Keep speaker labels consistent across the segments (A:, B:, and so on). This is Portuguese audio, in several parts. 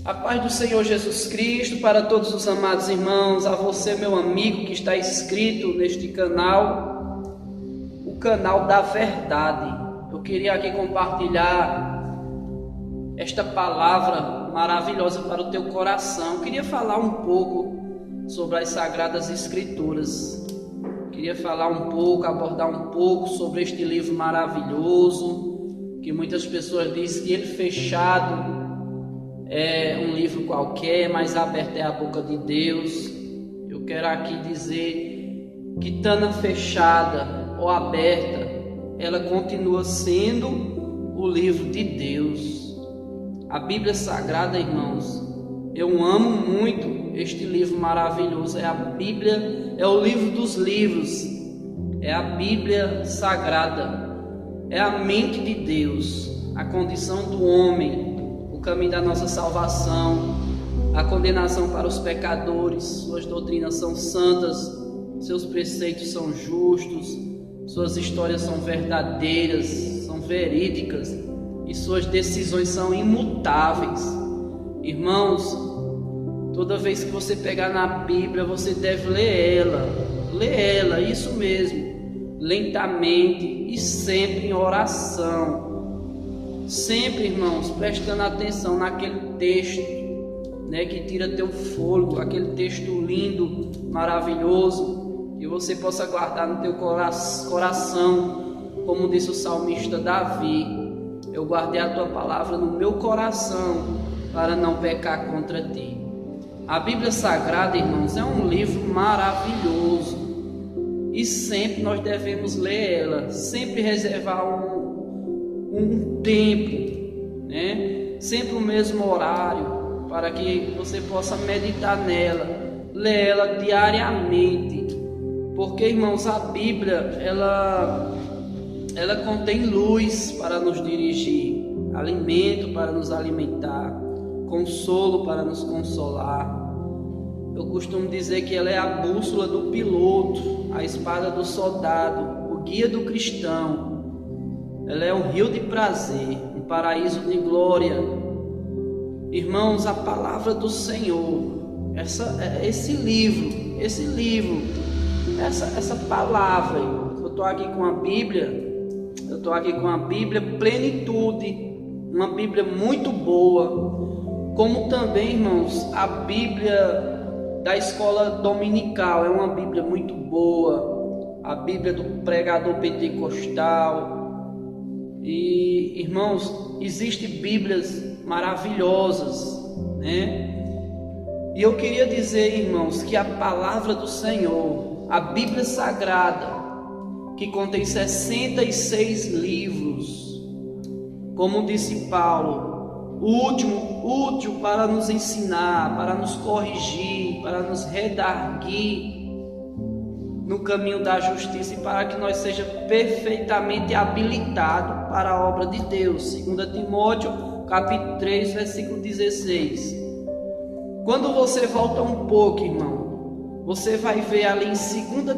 A: A paz do Senhor Jesus Cristo para todos os amados irmãos, a você, meu amigo, que está inscrito neste canal, o canal da verdade. Eu queria aqui compartilhar esta palavra maravilhosa para o teu coração. Eu queria falar um pouco sobre as Sagradas Escrituras. Eu queria falar um pouco, abordar um pouco sobre este livro maravilhoso, que muitas pessoas dizem que ele fechado é um livro qualquer, mas aberto é a boca de Deus. Eu quero aqui dizer que tanto fechada ou aberta, ela continua sendo o livro de Deus. A Bíblia Sagrada, irmãos, eu amo muito este livro maravilhoso. É a Bíblia, é o livro dos livros, é a Bíblia Sagrada, é a mente de Deus, a condição do homem, o caminho da nossa salvação, a condenação para os pecadores. Suas doutrinas são santas, seus preceitos são justos, suas histórias são verdadeiras, são verídicas e suas decisões são imutáveis. Irmãos, toda vez que você pegar na Bíblia, você deve ler ela, isso mesmo, lentamente e sempre em oração. Sempre, irmãos, prestando atenção naquele texto, que tira teu fôlego, aquele texto lindo, maravilhoso, que você possa guardar no teu coração, como disse o salmista Davi: eu guardei a tua palavra no meu coração para não pecar contra ti. A Bíblia Sagrada, irmãos, é um livro maravilhoso e sempre nós devemos ler ela, sempre reservar um tempo, sempre o mesmo horário, para que você possa meditar nela, ler ela diariamente, porque, irmãos, a Bíblia ela contém luz para nos dirigir, alimento para nos alimentar, consolo para nos consolar. Eu costumo dizer que ela é a bússola do piloto, a espada do soldado, o guia do cristão. Ela é um rio de prazer, um paraíso de glória. Irmãos, a palavra do Senhor, esse livro, essa palavra, eu estou aqui com a Bíblia plenitude, uma Bíblia muito boa, como também, irmãos, a Bíblia da escola dominical é uma Bíblia muito boa, a Bíblia do pregador pentecostal. E, irmãos, existem Bíblias maravilhosas, E eu queria dizer, irmãos, que a palavra do Senhor, a Bíblia Sagrada, que contém 66 livros, como disse Paulo, útil para nos ensinar, para nos corrigir, para nos redarguir no caminho da justiça e para que nós sejamos perfeitamente habilitados para a obra de Deus. 2 Timóteo, capítulo 3, versículo 16. Quando você volta um pouco, irmão, você vai ver ali em 2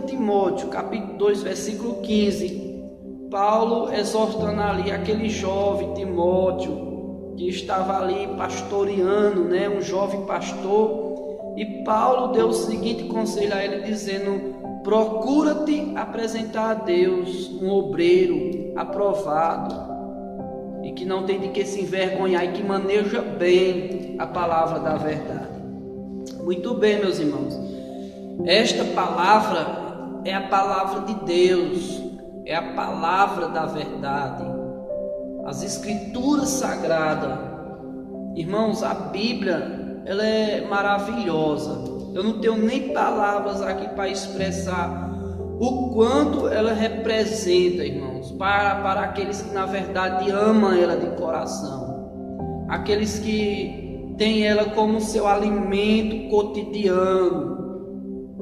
A: Timóteo, capítulo 2, versículo 15, Paulo exortando ali aquele jovem Timóteo, que estava ali pastoreando, um jovem pastor, e Paulo deu o seguinte conselho a ele, dizendo: procura-te apresentar a Deus um obreiro aprovado e que não tem de que se envergonhar e que maneja bem a palavra da verdade. Muito bem, meus irmãos, esta palavra é a palavra de Deus, é a palavra da verdade, as Escrituras Sagradas. Irmãos, a Bíblia, ela é maravilhosa. Eu não tenho nem palavras aqui para expressar o quanto ela representa, irmãos, para aqueles que na verdade amam ela de coração, aqueles que têm ela como seu alimento cotidiano,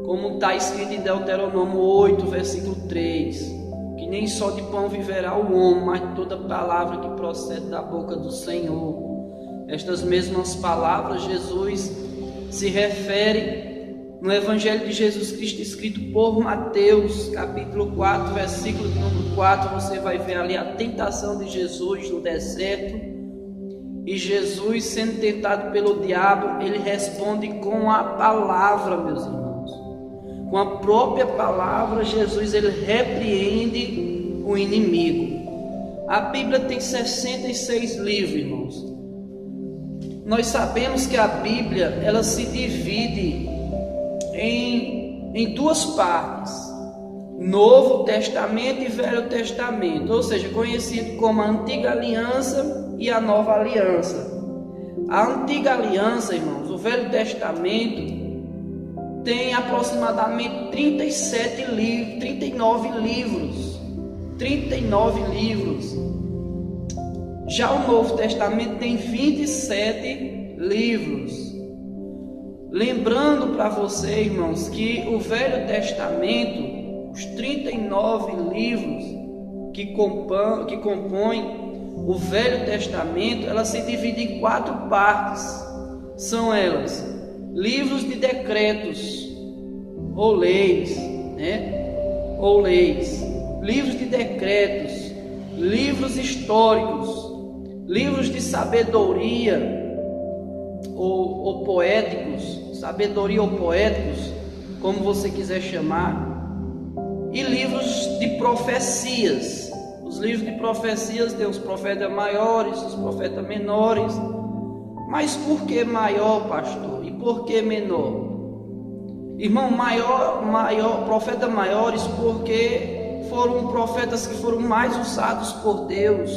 A: como está escrito em Deuteronômio 8, versículo 3, que nem só de pão viverá o homem, mas de toda palavra que procede da boca do Senhor. Estas mesmas palavras Jesus se refere no Evangelho de Jesus Cristo, escrito por Mateus, capítulo 4, versículo de número 4. Você vai ver ali a tentação de Jesus no deserto. E Jesus, sendo tentado pelo diabo, ele responde com a palavra, meus irmãos. Com a própria palavra, Jesus ele repreende o inimigo. A Bíblia tem 66 livros, irmãos. Nós sabemos que a Bíblia ela se divide em duas partes: Novo Testamento e Velho Testamento, ou seja, conhecido como a Antiga Aliança e a Nova Aliança. A Antiga Aliança, irmãos, o Velho Testamento tem aproximadamente 39 livros. Já o Novo Testamento tem 27 livros. Lembrando para você, irmãos, que o Velho Testamento, os 39 livros que compõem o Velho Testamento, ela se divide em 4 partes. São elas: livros de decretos ou leis, livros de decretos, livros históricos, livros de sabedoria ou poéticos, como você quiser chamar, e livros de profecias. Os livros de profecias tem os profetas maiores, os profetas menores. Mas por que maior, pastor? E por que menor? Irmão, profetas maiores porque foram profetas que foram mais usados por Deus,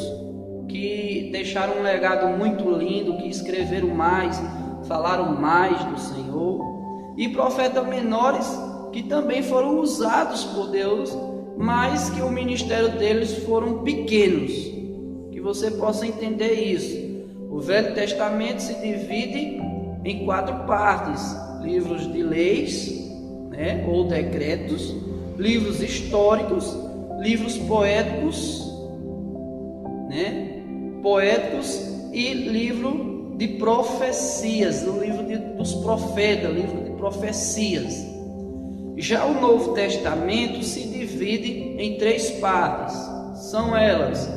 A: que deixaram um legado muito lindo, que escreveram mais, falaram mais do Senhor. E profetas menores que também foram usados por Deus, mas que o ministério deles foram pequenos. Que você possa entender isso. O Velho Testamento se divide em 4 partes: livros de leis, ou decretos, livros históricos, livros poéticos, e livro de profecias, o livro dos profetas, livro de profecias. Já o Novo Testamento se divide em 3 partes. São elas: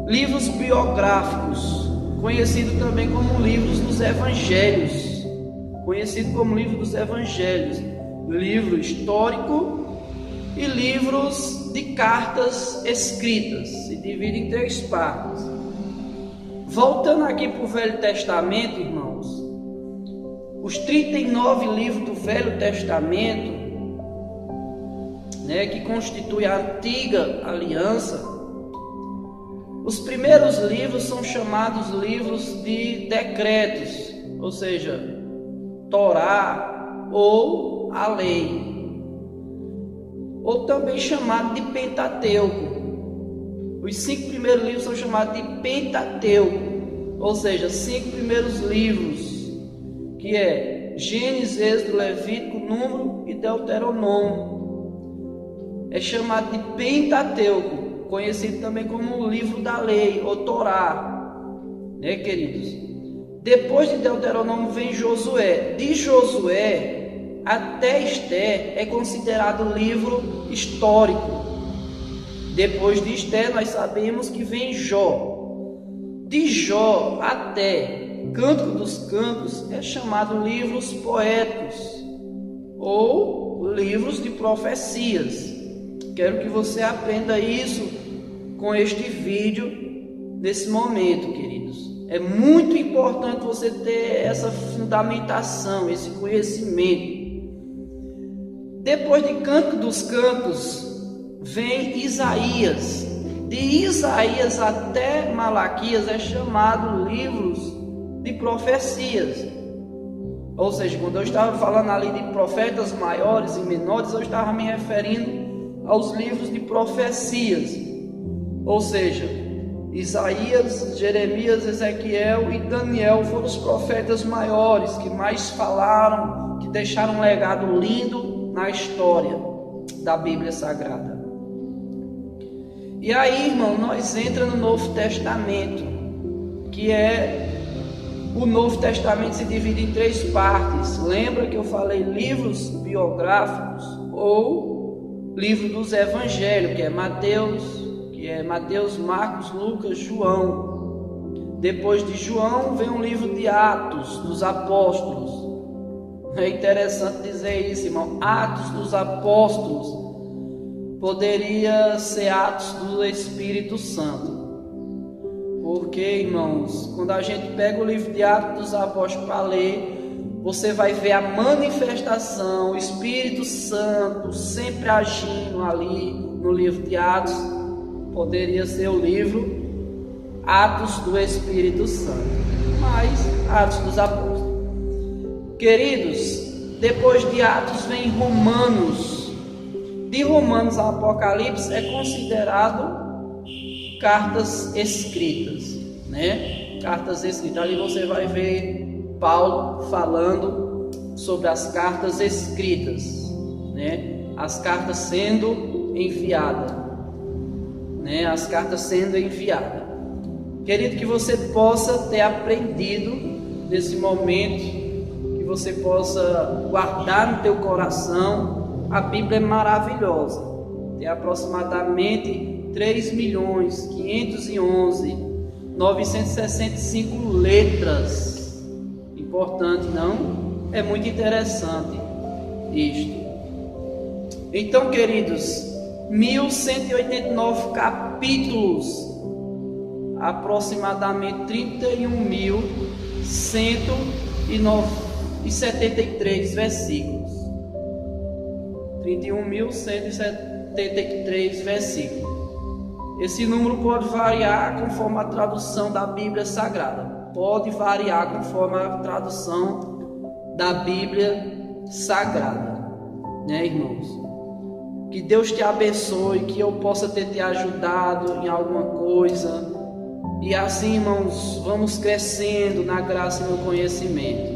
A: livros biográficos, conhecido também como livros dos evangelhos, livro histórico e livros de cartas escritas. Se divide em 3 partes. Voltando aqui para o Velho Testamento, irmãos, os 39 livros do Velho Testamento, que constitui a Antiga Aliança, os primeiros livros são chamados livros de decretos, ou seja, Torá ou a lei, ou também chamado de Pentateuco. Os 5 primeiros livros são chamados de Pentateuco, ou seja, 5 primeiros livros, que é Gênesis, Êxodo, Levítico, Número e Deuteronômio. É chamado de Pentateuco, conhecido também como o livro da lei, ou Torá, queridos? Depois de Deuteronômio vem Josué. De Josué até Esther é considerado livro histórico. Depois de Esther nós sabemos que vem Jó. De Jó até Cântico dos Cantos é chamado livros poéticos ou livros de profecias. Quero que você aprenda isso com este vídeo nesse momento, queridos. É muito importante você ter essa fundamentação, esse conhecimento. Depois de Cântico dos Cantos vem Isaías. De Isaías até Malaquias é chamado livros de profecias. Ou seja, quando eu estava falando ali de profetas maiores e menores, eu estava me referindo aos livros de profecias. Ou seja, Isaías, Jeremias, Ezequiel e Daniel foram os profetas maiores que mais falaram, que deixaram um legado lindo na história da Bíblia Sagrada. E aí, irmão, nós entramos no Novo Testamento, que o Novo Testamento se divide em 3 partes. Lembra que eu falei livros biográficos ou livro dos evangelhos, que é Mateus, Marcos, Lucas, João. Depois de João vem o livro de Atos dos Apóstolos. É interessante dizer isso, irmão. Atos dos Apóstolos poderia ser Atos do Espírito Santo. Porque, irmãos, quando a gente pega o livro de Atos dos Apóstolos para ler, você vai ver a manifestação, o Espírito Santo sempre agindo ali no livro de Atos. Poderia ser o livro Atos do Espírito Santo, mas Atos dos Apóstolos. Queridos, depois de Atos vem Romanos. De Romanos a Apocalipse é considerado cartas escritas, né? Cartas escritas. Ali você vai ver Paulo falando sobre as cartas escritas, né? As cartas sendo enviadas, né? As cartas sendo enviadas. Querido, que você possa ter aprendido nesse momento, que você possa guardar no teu coração. A Bíblia é maravilhosa. Tem aproximadamente 3.511.965 letras. Importante, não? É muito interessante isto. Então, queridos, 1.189 capítulos, aproximadamente 31.173 versículos. 31.173 versículos. Esse número pode variar conforme a tradução da Bíblia Sagrada. Pode variar conforme a tradução da Bíblia Sagrada, né, irmãos? Que Deus te abençoe, que eu possa ter te ajudado em alguma coisa. E assim, irmãos, vamos crescendo na graça e no conhecimento.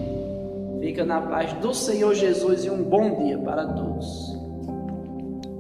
A: Fica na paz do Senhor Jesus e um bom dia para todos.